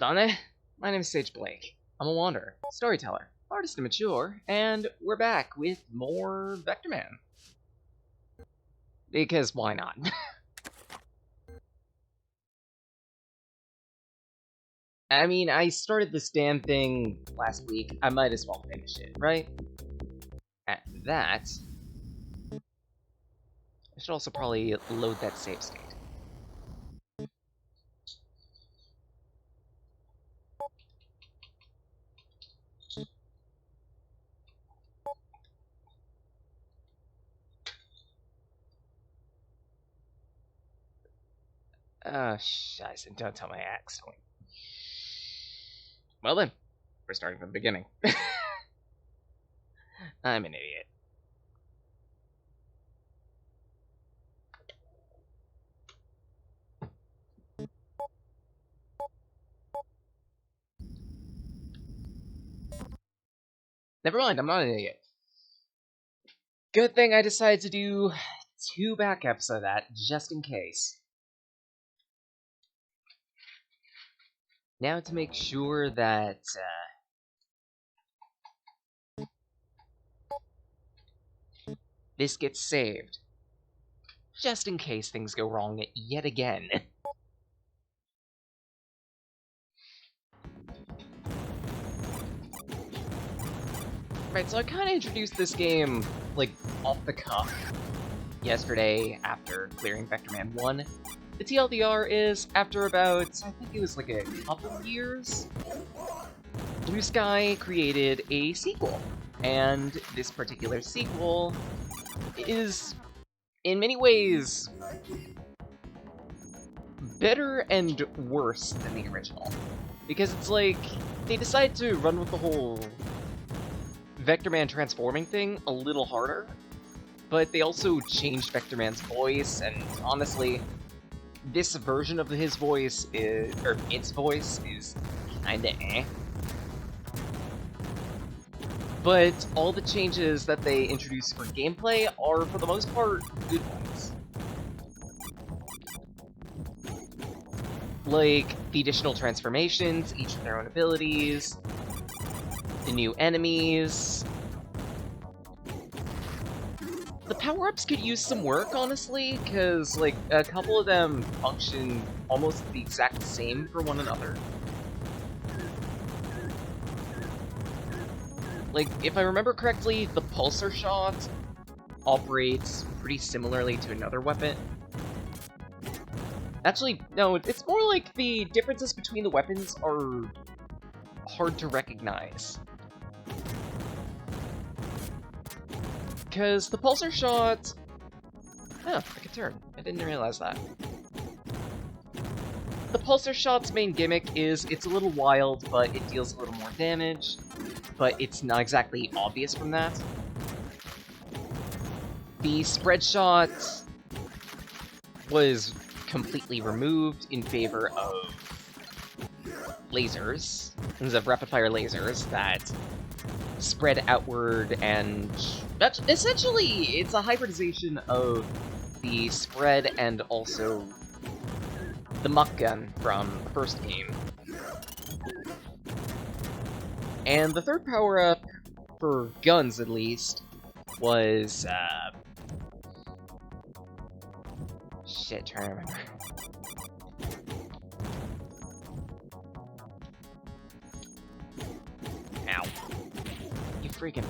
Done. My name is Sage Blake. I'm a wanderer, storyteller, artist and mature, and we're back with more Vectorman. Because why not? I mean, I started this damn thing last week. I might as well finish it, right? At that, I should also probably load that save state. Scheiße, don't tell my axe. Well then, we're starting from the beginning. I'm an idiot. Never mind, I'm not an idiot. Good thing I decided to do 2 backups of that, just in case. Now to make sure that, this gets saved. Just in case things go wrong yet again. Right, so I kinda introduced this game, like, off the cuff yesterday after clearing Vectorman 1. The TLDR is, after about, I think it was like a couple years, Blue Sky created a sequel. And this particular sequel is, in many ways, better and worse than the original. Because it's like, they decided to run with the whole Vectorman transforming thing a little harder, but they also changed Vectorman's voice, and honestly, this version of his voice is, or its voice is kinda eh. But all the changes that they introduced for gameplay are, for the most part, good ones. Like, the additional transformations, each with their own abilities, the new enemies. The power-ups could use some work, honestly, because, like, a couple of them function almost the exact same for one another. Like, if I remember correctly, the pulsar shot operates pretty similarly to another weapon. Actually, no, it's more like the differences between the weapons are hard to recognize. Because the pulsar shot... Oh, I can turn. I didn't realize that. The pulsar shot's main gimmick is it's a little wild, but it deals a little more damage. But it's not exactly obvious from that. The spread shot was completely removed in favor of lasers, of rapid-fire lasers that spread outward, and that's essentially it's a hybridization of the spread and also the muck gun from the first game. And the third power-up, for guns at least, was, shit, trying to remember. Ow. You freaking...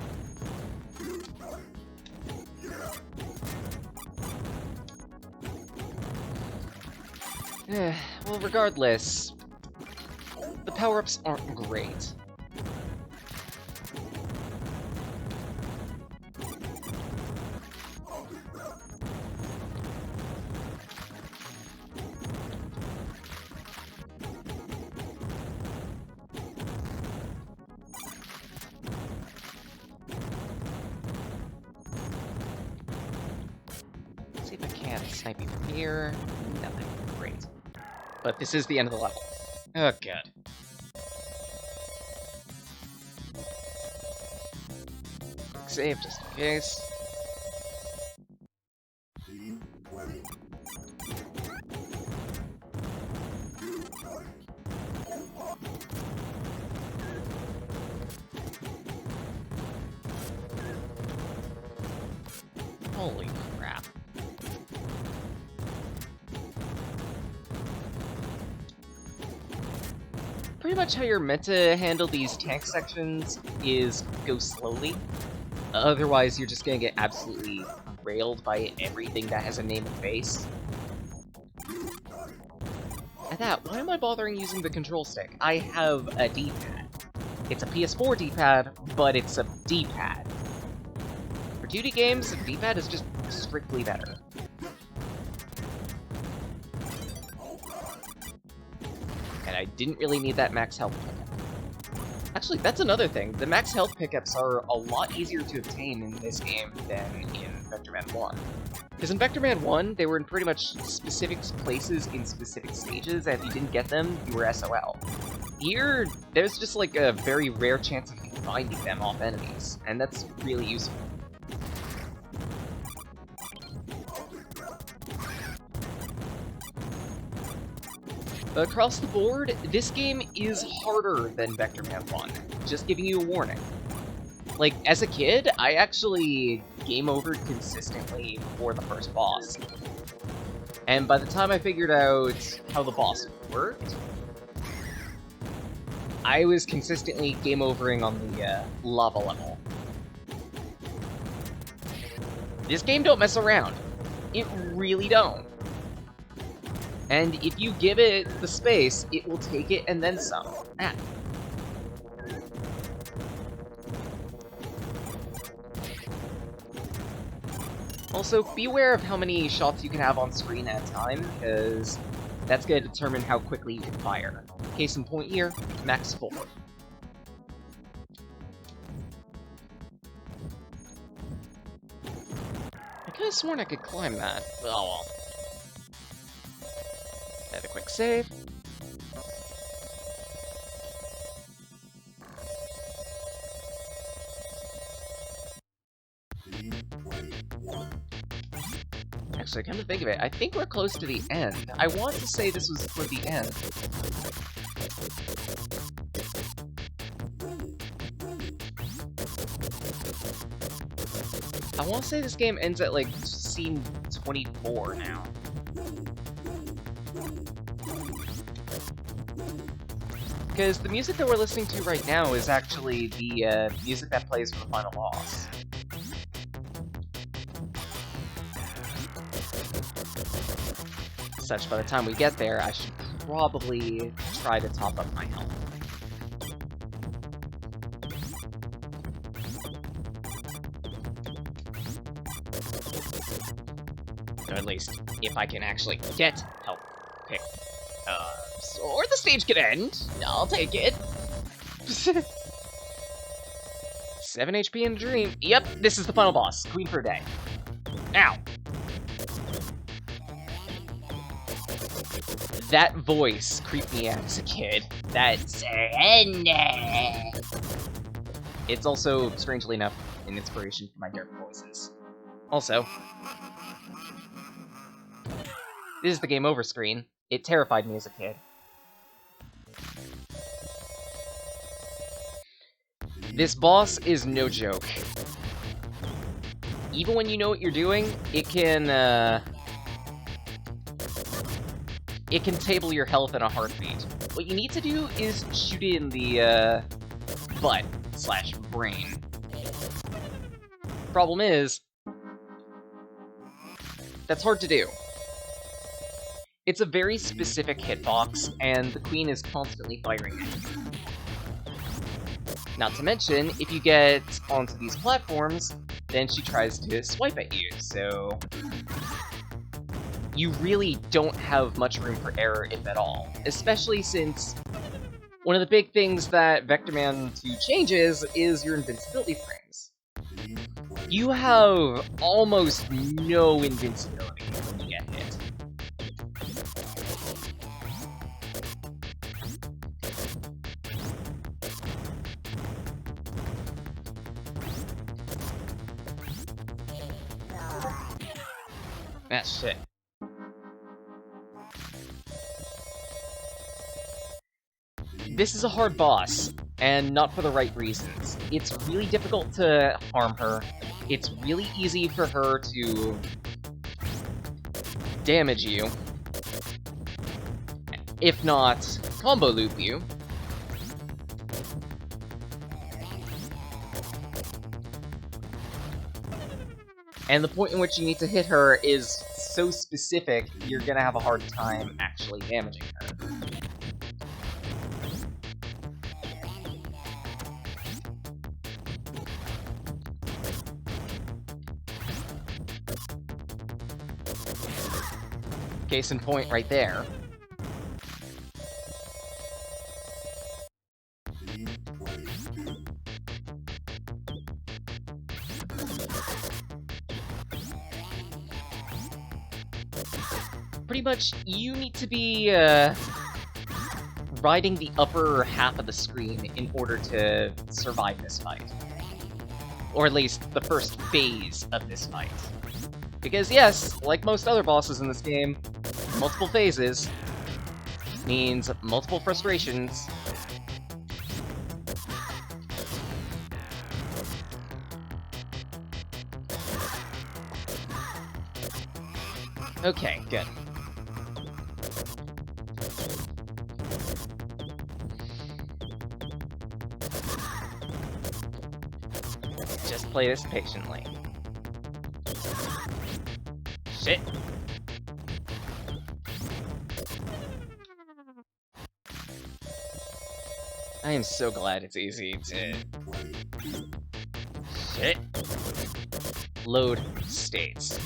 well, regardless, the power-ups aren't great. See if I can't snipe you from here. Nothing. Great. But this is the end of the level. Oh, good. Quick save, just in case. Holy crap. Pretty much how you're meant to handle these tank sections is go slowly. Otherwise, you're just gonna get absolutely railed by everything that has a name and face. At that, why am I bothering using the control stick? I have a D-pad. It's a PS4 D-pad, but it's a D-pad. For 2D games, a D-pad is just strictly better. And I didn't really need that max health pickup. Actually, that's another thing. The max health pickups are a lot easier to obtain in this game than in Vectorman 1. Because in Vectorman 1, they were in pretty much specific places in specific stages, and if you didn't get them, you were SOL. Here, there's just like a very rare chance of you finding them off enemies, and that's really useful. Across the board, this game is harder than Vectorman 1, just giving you a warning. Like, as a kid, I actually game overed consistently before the first boss. And by the time I figured out how the boss worked, I was consistently game overing on the lava level. This game don't mess around. It really don't. And if you give it the space, it will take it and then some. Ah. Also, be aware of how many shots you can have on screen at a time, because that's going to determine how quickly you can fire. Case in point here, max 4. I could have sworn I could climb that. Oh well. Add a quick save. Actually, come to think of it, I think we're close to the end. I want to say this was toward the end. I want to say this game ends at, like, scene 24 now. Because the music that we're listening to right now is actually the music that plays for the final boss. Such, by the time we get there, I should probably try to top up my health. Or at least, if I can actually get help. Okay. Or the stage could end. I'll take it. 7 HP in a dream. Yep, this is the final boss. Queen for a day. Ow! That voice creeped me out as a kid. That surrender! It's also, strangely enough, an inspiration for my dark voices. Also, this is the game over screen. It terrified me as a kid. This boss is no joke. Even when you know what you're doing, it can table your health in a heartbeat. What you need to do is shoot it in the butt/brain. Problem is, that's hard to do. It's a very specific hitbox, and the queen is constantly firing it. Not to mention, if you get onto these platforms, then she tries to swipe at you, so you really don't have much room for error, if at all. Especially since one of the big things that Vectorman 2 changes is your invincibility frames. You have almost no invincibility when you get hit. Ah, shit. This is a hard boss, and not for the right reasons. It's really difficult to harm her. it's really easy for her to damage you, if not combo loop you. And the point in which you need to hit her is so specific, you're gonna have a hard time actually damaging her. Case in point right there. Pretty much, you need to be riding the upper half of the screen in order to survive this fight. Or at least the first phase of this fight. Because yes, like most other bosses in this game, multiple phases means multiple frustrations. Okay, good. Just play this patiently. Shit. I am so glad it's easy to... Shit. Load states.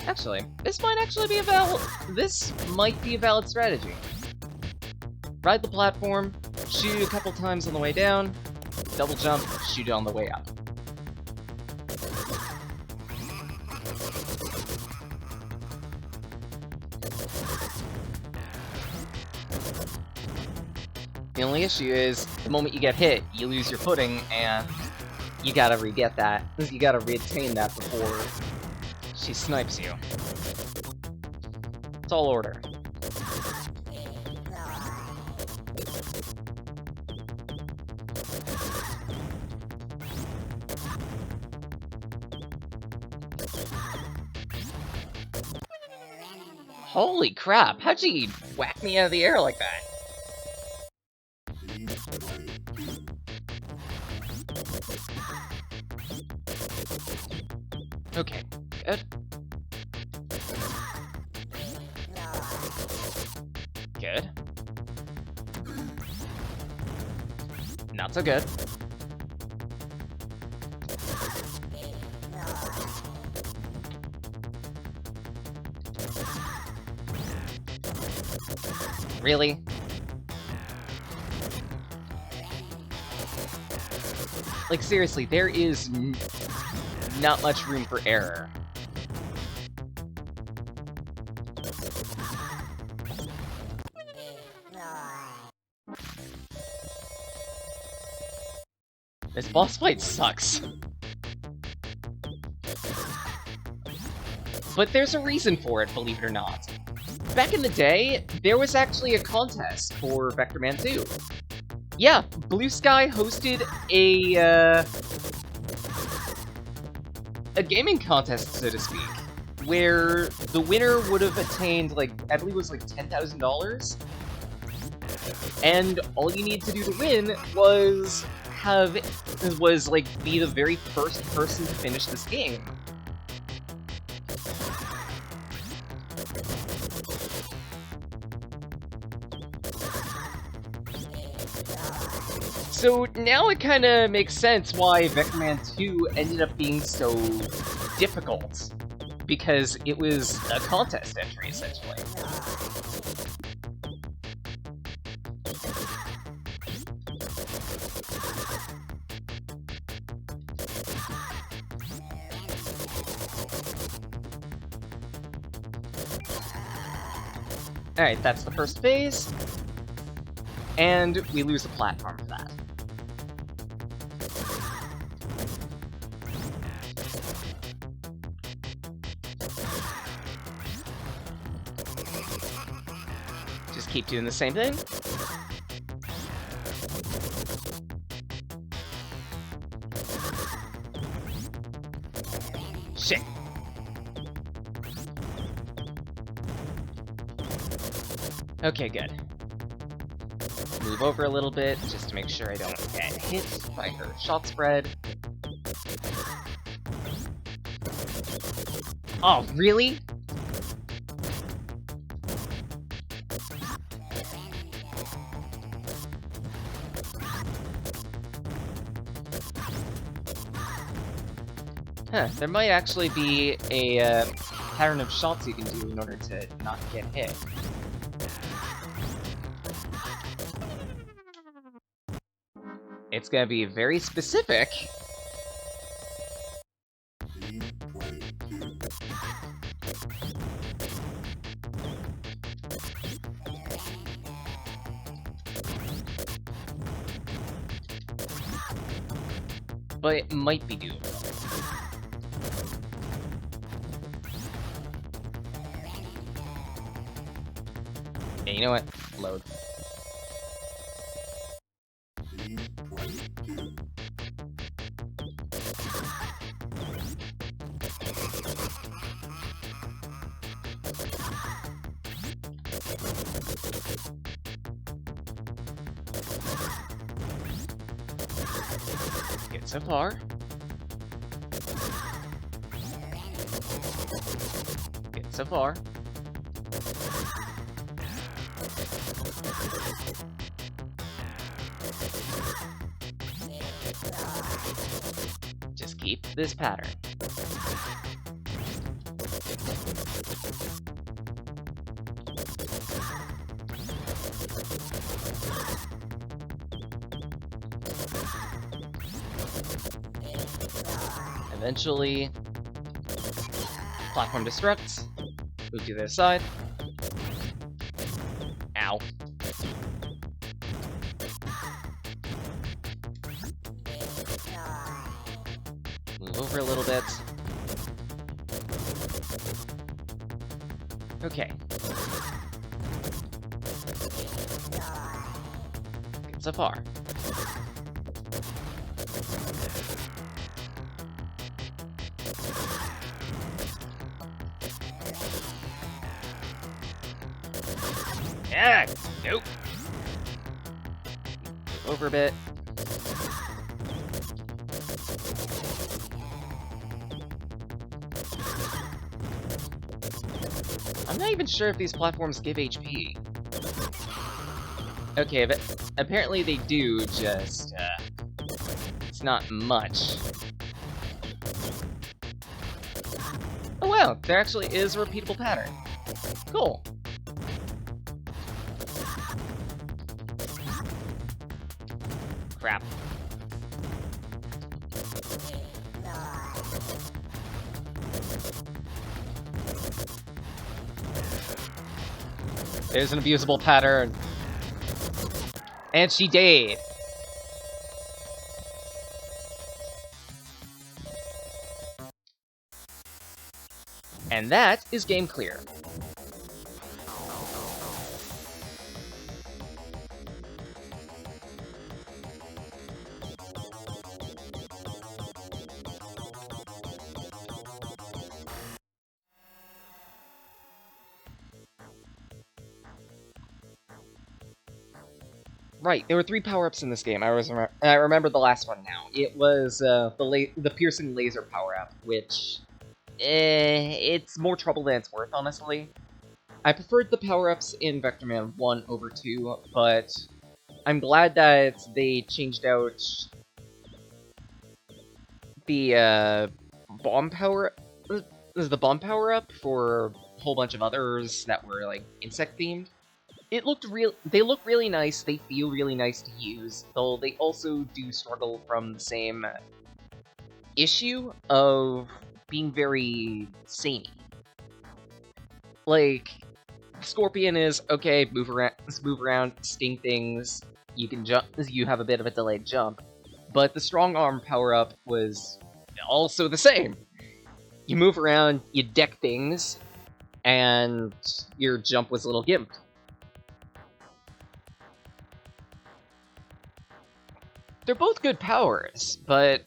Actually, this might be a valid strategy. Ride the platform, shoot a couple times on the way down, double jump, shoot it on the way up. The only issue is, the moment you get hit, you lose your footing, and you gotta re-get that. You gotta retain that before she snipes you. Tall order. Holy crap, how'd she whack me out of the air like that? Okay, good. Good. Not so good. Really? Like, seriously, there is not much room for error. This boss fight sucks. But there's a reason for it, believe it or not. Back in the day, there was actually a contest for Vectorman 2. Yeah, Blue Sky hosted a gaming contest, so to speak, where the winner would have attained, like, I believe it was like $10,000, and all you need to do to win was be the very first person to finish this game. So now it kind of makes sense why Vectorman 2 ended up being so difficult, because it was a contest entry, essentially. Alright, that's the first phase, and we lose a platform for that. Just keep doing the same thing. Okay, good. Move over a little bit, just to make sure I don't get hit by her shot spread. Oh, really? Huh, there might actually be a pattern of shots you can do in order to not get hit. It's gonna be very specific. But it might be doable. Yeah, you know what? Load. Good so far. Good so far. Just keep this pattern. Eventually, platform disrupts. Move to the other side. Ow. Move over a little bit. Okay. Good so far. Yeah, nope. Over a bit. I'm not even sure if these platforms give HP. Okay, but apparently they do, just, it's not much. Oh wow, there actually is a repeatable pattern. Cool. Crap. There's an abusable pattern. And she died. And that is game clear. Right, there were 3 power-ups in this game. I remember the last one now. It was the piercing laser power-up, which it's more trouble than it's worth, honestly. I preferred the power-ups in Vectorman 1 over 2, but I'm glad that they changed out the bomb power. The bomb power-up for a whole bunch of others that were like insect themed. They look really nice, they feel really nice to use, though they also do struggle from the same issue of being very samey. Like, Scorpion is, okay, move around, sting things, you can jump, you have a bit of a delayed jump, but the strong arm power-up was also the same. You move around, you deck things, and your jump was a little gimped. They're both good powers, but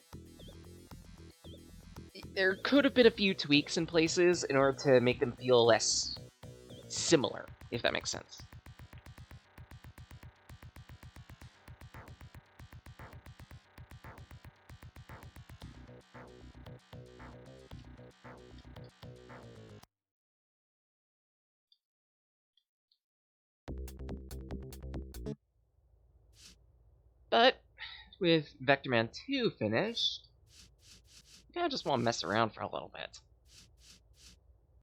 there could have been a few tweaks in places in order to make them feel less similar, if that makes sense. But with Vectorman 2 finished, I kind of just want to mess around for a little bit.